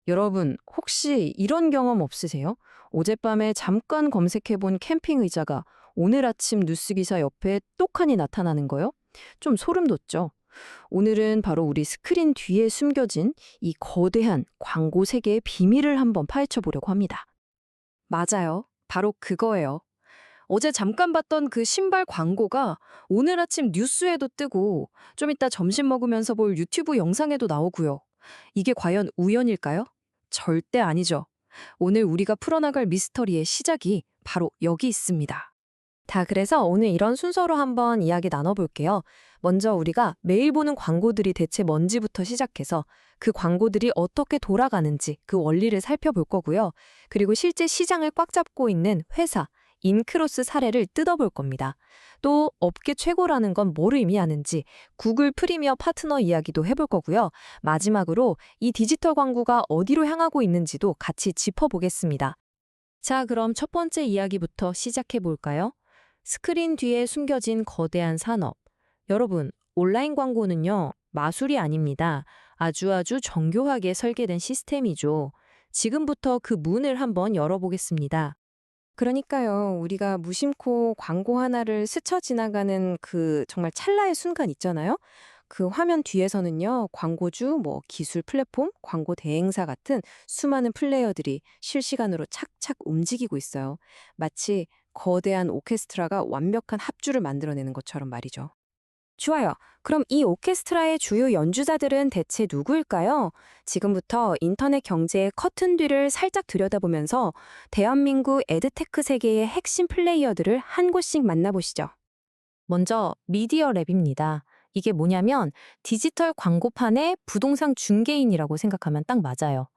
여러분, 혹시 이런 경험 없으세요? 어젯밤에 잠깐 검색해본 캠핑 의자가 오늘 아침 뉴스 기사 옆에 똑하니 나타나는 거요? 좀 소름 돋죠? 오늘은 바로 우리 스크린 뒤에 숨겨진 이 거대한 광고 세계의 비밀을 한번 파헤쳐 보려고 합니다. 맞아요. 바로 그거예요. 어제 잠깐 봤던 그 신발 광고가 오늘 아침 뉴스에도 뜨고 좀 이따 점심 먹으면서 볼 유튜브 영상에도 나오고요. 이게 과연 우연일까요? 절대 아니죠. 오늘 우리가 풀어나갈 미스터리의 시작이 바로 여기 있습니다. 그래서 오늘 이런 순서로 한번 이야기 나눠볼게요. 먼저 우리가 매일 보는 광고들이 대체 뭔지부터 시작해서 그 광고들이 어떻게 돌아가는지 그 원리를 살펴볼 거고요. 그리고 실제 시장을 꽉 잡고 있는 회사, 인크로스 사례를 뜯어볼 겁니다. 또 업계 최고라는 건 뭘 의미하는지 구글 프리미어 파트너 이야기도 해볼 거고요. 마지막으로 이 디지털 광고가 어디로 향하고 있는지도 같이 짚어보겠습니다. 자, 그럼 첫 번째 이야기부터 시작해 볼까요? 스크린 뒤에 숨겨진 거대한 산업. 여러분, 온라인 광고는요, 마술이 아닙니다. 아주 정교하게 설계된 시스템이죠. 지금부터 그 문을 한번 열어보겠습니다. 그러니까요. 우리가 무심코 광고 하나를 스쳐 지나가는 그 정말 찰나의 순간 있잖아요. 그 화면 뒤에서는요, 광고주, 기술 플랫폼, 광고 대행사 같은 수많은 플레이어들이 실시간으로 착착 움직이고 있어요. 마치 거대한 오케스트라가 완벽한 합주를 만들어내는 것처럼 말이죠. 좋아요. 그럼 이 오케스트라의 주요 연주자들은 대체 누구일까요? 지금부터 인터넷 경제의 커튼 뒤를 살짝 들여다보면서 대한민국 에드테크 세계의 핵심 플레이어들을 한 곳씩 만나보시죠. 먼저 미디어 랩입니다. 이게 뭐냐면 디지털 광고판의 부동산 중개인이라고 생각하면 딱 맞아요.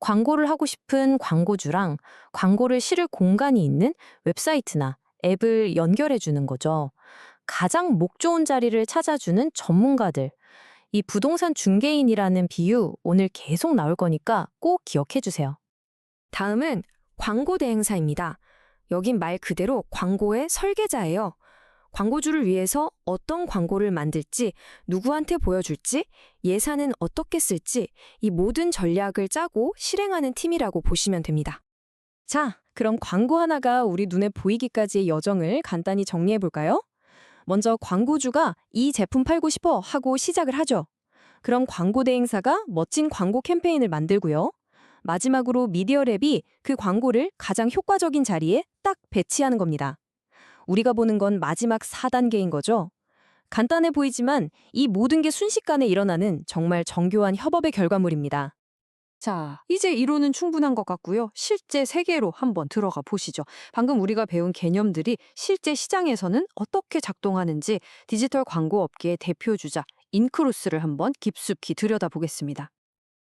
광고를 하고 싶은 광고주랑 광고를 실을 공간이 있는 웹사이트나 앱을 연결해 주는 거죠. 가장 목 좋은 자리를 찾아주는 전문가들. 이 부동산 중개인이라는 비유 오늘 계속 나올 거니까 꼭 기억해 주세요. 다음은 광고 대행사입니다. 여긴 말 그대로 광고의 설계자예요. 광고주를 위해서 어떤 광고를 만들지, 누구한테 보여줄지, 예산은 어떻게 쓸지, 이 모든 전략을 짜고 실행하는 팀이라고 보시면 됩니다. 자, 그럼 광고 하나가 우리 눈에 보이기까지의 여정을 간단히 정리해 볼까요? 먼저 광고주가 이 제품 팔고 싶어 하고 시작을 하죠. 그럼 광고 대행사가 멋진 광고 캠페인을 만들고요. 마지막으로 미디어 랩이 그 광고를 가장 효과적인 자리에 딱 배치하는 겁니다. 우리가 보는 건 마지막 4단계인 거죠. 간단해 보이지만 이 모든 게 순식간에 일어나는 정말 정교한 협업의 결과물입니다. 자, 이제 이론은 충분한 것 같고요. 실제 세계로 한번 들어가 보시죠. 방금 우리가 배운 개념들이 실제 시장에서는 어떻게 작동하는지 디지털 광고 업계의 대표주자 인크로스를 한번 깊숙이 들여다보겠습니다.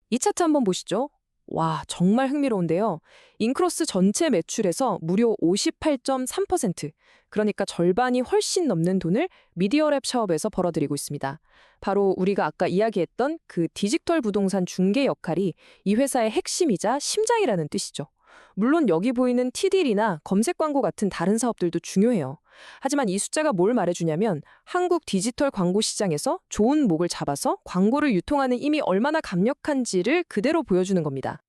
이 차트 한번 보시죠. 와, 정말 흥미로운데요. 인크로스 전체 매출에서 무려 58.3%, 그러니까 절반이 훨씬 넘는 돈을 미디어랩 사업에서 벌어들이고 있습니다. 바로 우리가 아까 이야기했던 그 디지털 부동산 중개 역할이 이 회사의 핵심이자 심장이라는 뜻이죠. 물론 여기 보이는 티딜이나 검색 광고 같은 다른 사업들도 중요해요. 하지만 이 숫자가 뭘 말해주냐면 한국 디지털 광고 시장에서 좋은 목을 잡아서 광고를 유통하는 힘이 얼마나 강력한지를 그대로 보여주는 겁니다.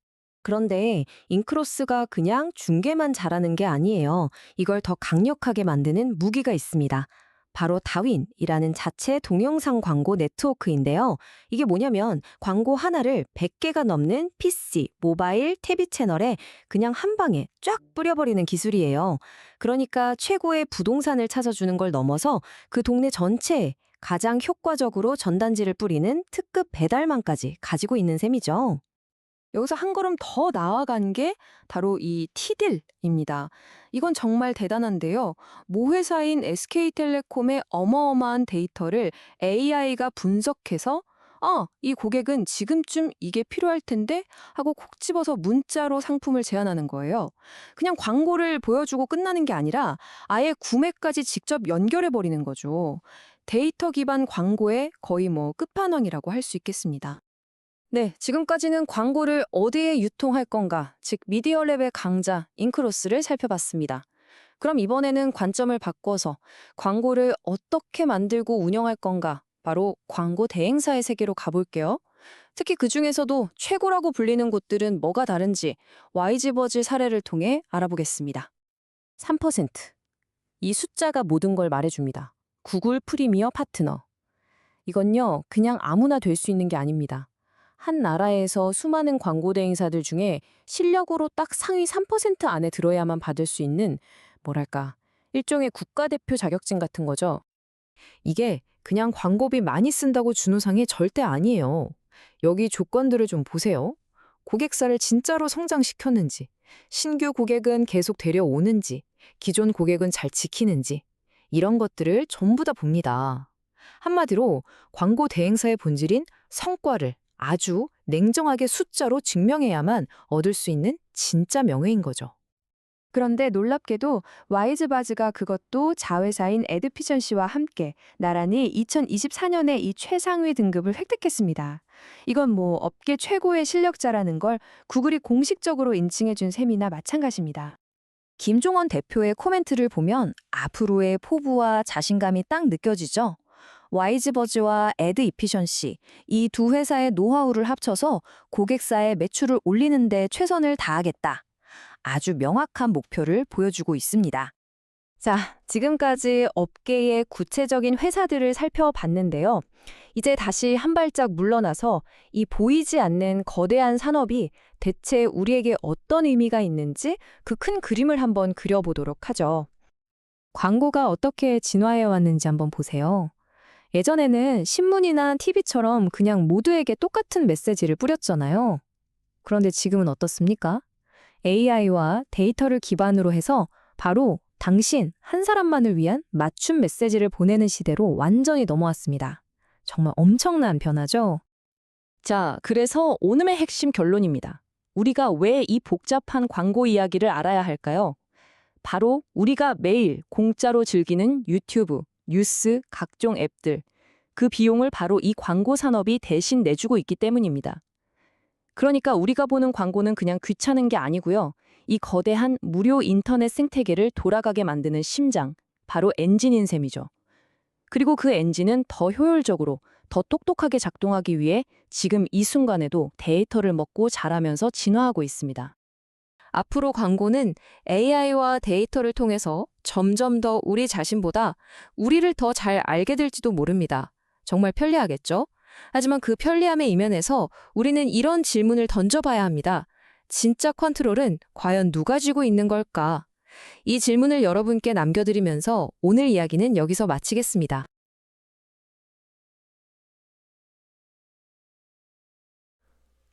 그런데 인크로스가 그냥 중개만 잘하는 게 아니에요. 이걸 더 강력하게 만드는 무기가 있습니다. 바로 다윈이라는 자체 동영상 광고 네트워크인데요. 이게 뭐냐면 광고 하나를 100개가 넘는 PC, 모바일, 태비 채널에 그냥 한 방에 쫙 뿌려버리는 기술이에요. 그러니까 최고의 부동산을 찾아주는 걸 넘어서 그 동네 전체에 가장 효과적으로 전단지를 뿌리는 특급 배달망까지 가지고 있는 셈이죠. 여기서 한 걸음 더 나아간 게 바로 이 티딜입니다. 이건 정말 대단한데요. 모 회사인 SK텔레콤의 어마어마한 데이터를 AI가 분석해서 이 고객은 지금쯤 이게 필요할 텐데 하고 콕 집어서 문자로 상품을 제안하는 거예요. 그냥 광고를 보여주고 끝나는 게 아니라 아예 구매까지 직접 연결해 버리는 거죠. 데이터 기반 광고의 거의 끝판왕이라고 할 수 있겠습니다. 네, 지금까지는 광고를 어디에 유통할 건가, 즉 미디어랩의 강자 인크로스를 살펴봤습니다. 그럼 이번에는 관점을 바꿔서 광고를 어떻게 만들고 운영할 건가, 바로 광고 대행사의 세계로 가볼게요. 특히 그 중에서도 최고라고 불리는 곳들은 뭐가 다른지 YG버즈 사례를 통해 알아보겠습니다. 3%. 이 숫자가 모든 걸 말해줍니다. 구글 프리미어 파트너. 이건요, 그냥 아무나 될 수 있는 게 아닙니다. 한 나라에서 수많은 광고 대행사들 중에 실력으로 딱 상위 3% 안에 들어야만 받을 수 있는, 뭐랄까, 일종의 국가대표 자격증 같은 거죠. 이게 그냥 광고비 많이 쓴다고 주는 상이 절대 아니에요. 여기 조건들을 좀 보세요. 고객사를 진짜로 성장시켰는지, 신규 고객은 계속 데려오는지, 기존 고객은 잘 지키는지, 이런 것들을 전부 다 봅니다. 한마디로 광고 대행사의 본질인 성과를 아주 냉정하게 숫자로 증명해야만 얻을 수 있는 진짜 명예인 거죠. 그런데 놀랍게도 와이즈바즈가 그것도 자회사인 에드피션시와 함께 나란히 2024년에 이 최상위 등급을 획득했습니다. 이건 뭐 업계 최고의 실력자라는 걸 구글이 공식적으로 인증해준 셈이나 마찬가지입니다. 김종원 대표의 코멘트를 보면 앞으로의 포부와 자신감이 딱 느껴지죠. 와이즈버즈와 에드 이피션시, 이 두 회사의 노하우를 합쳐서 고객사의 매출을 올리는 데 최선을 다하겠다. 아주 명확한 목표를 보여주고 있습니다. 자, 지금까지 업계의 구체적인 회사들을 살펴봤는데요. 이제 다시 한 발짝 물러나서 이 보이지 않는 거대한 산업이 대체 우리에게 어떤 의미가 있는지 그 큰 그림을 한번 그려보도록 하죠. 광고가 어떻게 진화해 왔는지 한번 보세요. 예전에는 신문이나 TV처럼 그냥 모두에게 똑같은 메시지를 뿌렸잖아요. 그런데 지금은 어떻습니까? AI와 데이터를 기반으로 해서 바로 당신 한 사람만을 위한 맞춤 메시지를 보내는 시대로 완전히 넘어왔습니다. 정말 엄청난 변화죠? 자, 그래서 오늘의 핵심 결론입니다. 우리가 왜 이 복잡한 광고 이야기를 알아야 할까요? 바로 우리가 매일 공짜로 즐기는 유튜브, 뉴스, 각종 앱들, 그 비용을 바로 이 광고 산업이 대신 내주고 있기 때문입니다. 그러니까 우리가 보는 광고는 그냥 귀찮은 게 아니고요. 이 거대한 무료 인터넷 생태계를 돌아가게 만드는 심장, 바로 엔진인 셈이죠. 그리고 그 엔진은 더 효율적으로, 더 똑똑하게 작동하기 위해 지금 이 순간에도 데이터를 먹고 자라면서 진화하고 있습니다. 앞으로 광고는 AI와 데이터를 통해서 점점 더 우리 자신보다 우리를 더 잘 알게 될지도 모릅니다. 정말 편리하겠죠? 하지만 그 편리함의 이면에서 우리는 이런 질문을 던져봐야 합니다. 진짜 컨트롤은 과연 누가 쥐고 있는 걸까? 이 질문을 여러분께 남겨드리면서 오늘 이야기는 여기서 마치겠습니다.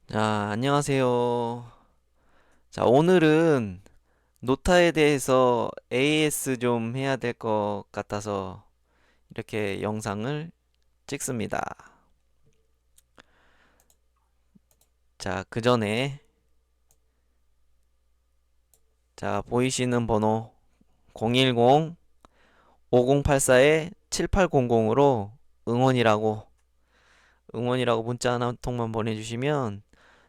자, 안녕하세요. 자, 오늘은 노타에 대해서 AS 좀 해야 될 것 같아서 이렇게 영상을 찍습니다. 자, 그 전에 자, 보이시는 번호 010-5084-7800으로 응원이라고 문자 한 통만 보내주시면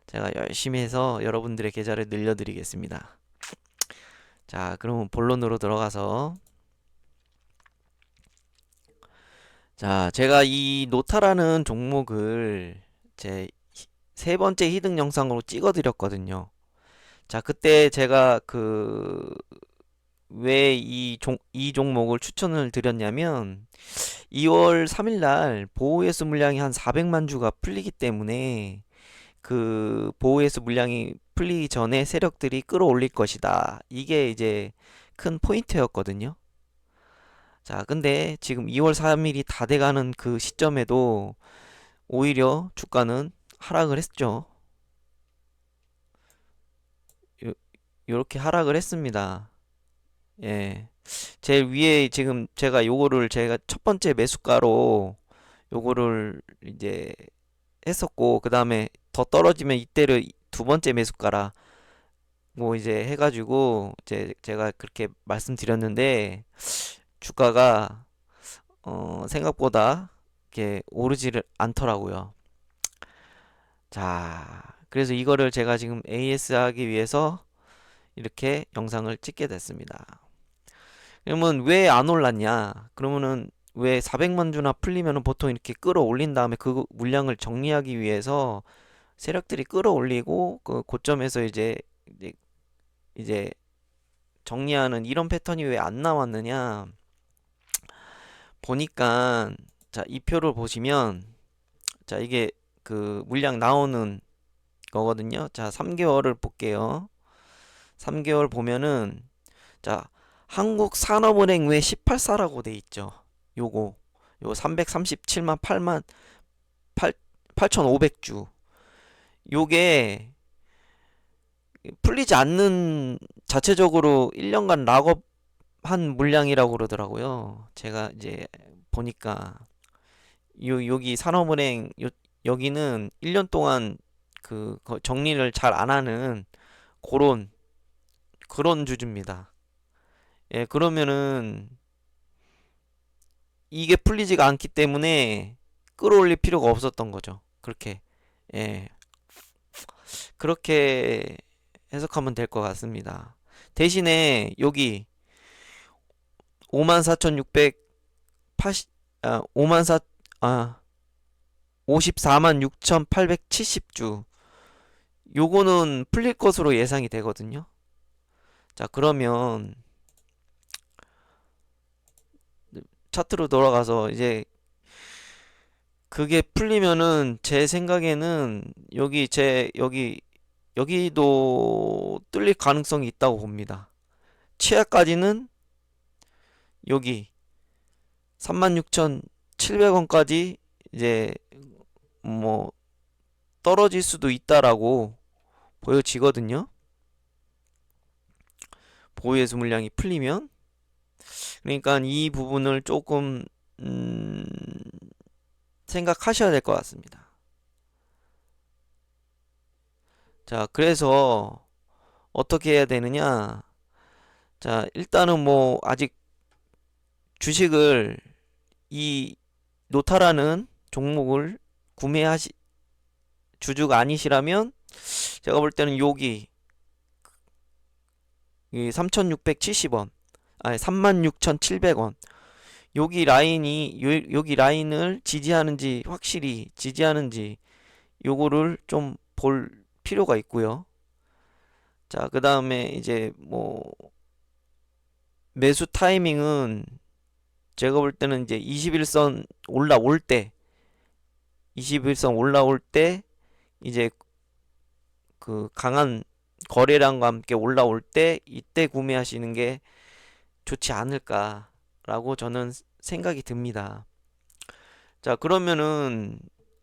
제가 열심히 해서 여러분들의 계좌를 늘려드리겠습니다. 자, 그럼 본론으로 들어가서 자, 제가 이 노타라는 종목을 제 세 번째 히든 영상으로 찍어드렸거든요. 자, 그때 제가 왜 이 종목을 추천을 드렸냐면 2월 3일 날 보호예수 물량이 한 400만 주가 풀리기 때문에 그 보호예수 물량이 풀리기 전에 세력들이 끌어올릴 것이다. 이게 이제 큰 포인트였거든요. 자, 근데 지금 2월 3일이 다 돼가는 그 시점에도 오히려 주가는 하락을 했죠. 요렇게 하락을 했습니다. 예. 제일 위에 지금 제가 첫 번째 매수가로 요거를 이제 했었고, 그 다음에 더 떨어지면 이때를 두 번째 매수가라 뭐 이제 해가지고 제가 그렇게 말씀드렸는데 주가가 생각보다 이렇게 오르지를 않더라고요. 자, 그래서 이거를 제가 지금 AS 하기 위해서 이렇게 영상을 찍게 됐습니다. 그러면 왜 안 올랐냐? 그러면은 왜 400만 주나 풀리면은 보통 이렇게 끌어올린 다음에 그 물량을 정리하기 위해서 세력들이 끌어올리고 그 고점에서 이제 정리하는 이런 패턴이 왜 안 나왔느냐 보니까, 자, 이 표를 보시면, 자, 이게 그 물량 나오는 거거든요. 자, 3개월을 볼게요. 3개월 보면은, 자, 한국산업은행 외 18사라고 돼 있죠. 요거 337만 8,500주. 요게 풀리지 않는, 자체적으로 1년간 락업한 물량이라고 그러더라고요. 제가 이제 보니까 여기 산업은행 여기는 1년 동안 정리를 잘 안 하는 그런 주주입니다. 예, 그러면은 이게 풀리지가 않기 때문에 끌어올릴 필요가 없었던 거죠. 그렇게, 예, 그렇게 해석하면 될 것 같습니다. 대신에 여기 54,680, 54, 54만 6,870주. 요거는 풀릴 것으로 예상이 되거든요. 자, 그러면 차트로 돌아가서 이제 그게 풀리면은 제 생각에는 여기도 뚫릴 가능성이 있다고 봅니다. 최하까지는 여기 36,700원까지 이제 뭐 떨어질 수도 있다라고 보여지거든요. 보유해수 물량이 풀리면. 그러니까 이 부분을 조금 음, 생각하셔야 될 것 같습니다. 자, 그래서 어떻게 해야 되느냐? 자, 일단은 뭐 아직 주식을 이 노타라는 종목을 구매하시 주주가 아니시라면, 제가 볼 때는 여기 이 3,670원, 아니 36,700원, 여기 라인을 지지하는지, 확실히 지지하는지 요거를 좀 볼 필요가 있고요. 자, 그 다음에 이제 뭐 매수 타이밍은 제가 볼 때는 이제 21선 올라올 때, 21선 올라올 때 이제 그 강한 거래량과 함께 올라올 때 이때 구매하시는 게 좋지 않을까라고 저는 생각이 듭니다. 자, 그러면은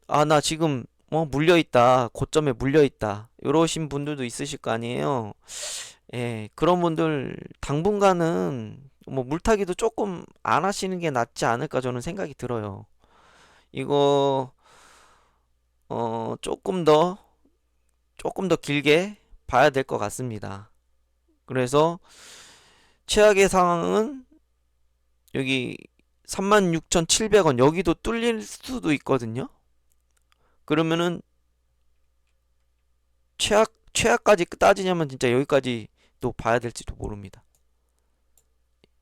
나 지금 물려있다, 고점에 물려있다, 이러신 분들도 있으실 거 아니에요. 예, 그런 분들 당분간은 뭐 물타기도 조금 안 하시는 게 낫지 않을까 저는 생각이 들어요. 이거 조금 더 길게 봐야 될 것 같습니다. 그래서 최악의 상황은 여기 36,700원, 여기도 뚫릴 수도 있거든요. 그러면은 최악까지 따지냐면 진짜 여기까지도 봐야 될지도 모릅니다.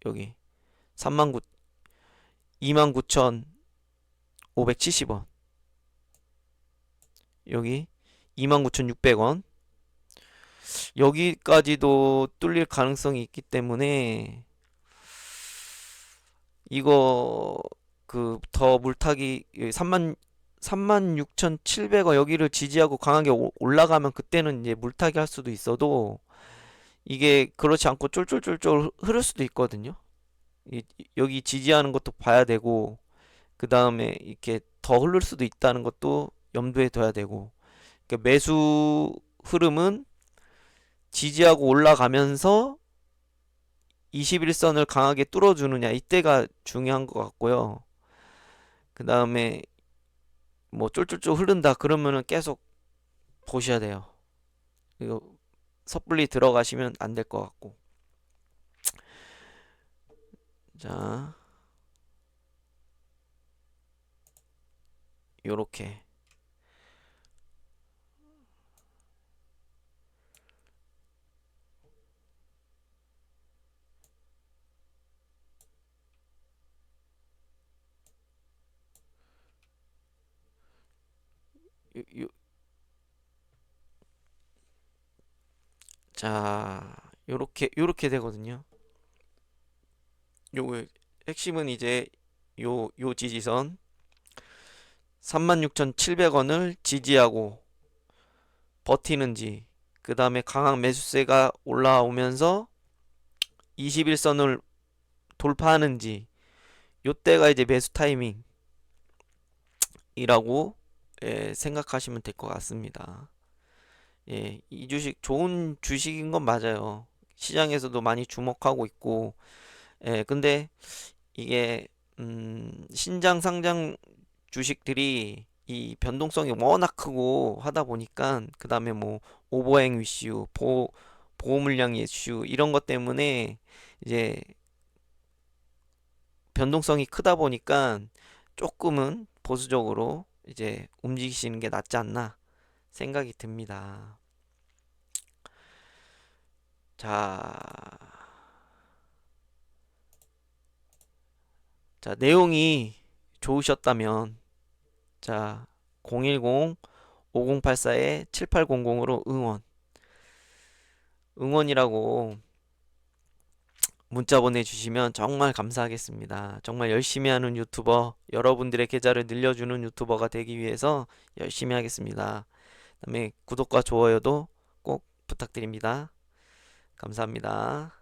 여기 39, 29,570원, 여기 29,600원, 여기까지도 뚫릴 가능성이 있기 때문에 이거 더 물타기 36,700원 여기를 지지하고 강하게 올라가면 그때는 이제 물타기 할 수도 있어도, 이게 그렇지 않고 쫄쫄쫄쫄 흐를 수도 있거든요. 여기 지지하는 것도 봐야 되고, 그 다음에 이렇게 더 흐를 수도 있다는 것도 염두에 둬야 되고. 그러니까 매수 흐름은 지지하고 올라가면서 21선을 강하게 뚫어주느냐, 이때가 중요한 것 같고요. 그 다음에 뭐 쫄쫄쫄 흐른다 그러면은 계속 보셔야 돼요. 이거 섣불리 들어가시면 안 될 것 같고. 자, 요렇게 자, 요렇게 되거든요. 요 핵심은 이제 요 지지선 36,700원을 지지하고 버티는지, 그 다음에 강한 매수세가 올라오면서 21선을 돌파하는지, 요때가 이제 매수 타이밍이라고 생각하시면 될 것 같습니다. 예, 이 주식 좋은 주식인 건 맞아요. 시장에서도 많이 주목하고 있고, 근데 이게 신장 상장 주식들이 이 변동성이 워낙 크고 하다 보니까, 그 다음에 뭐 오버행 이슈, 보호 물량 이슈 이런 것 때문에 이제 변동성이 크다 보니까 조금은 보수적으로 이제 움직이시는 게 낫지 않나 생각이 듭니다. 자, 내용이 좋으셨다면, 자, 010-5084-7800으로 응원이라고 문자 보내주시면 정말 감사하겠습니다. 정말 열심히 하는 유튜버, 여러분들의 계좌를 늘려주는 유튜버가 되기 위해서 열심히 하겠습니다. 그다음에 구독과 좋아요도 꼭 부탁드립니다. 감사합니다.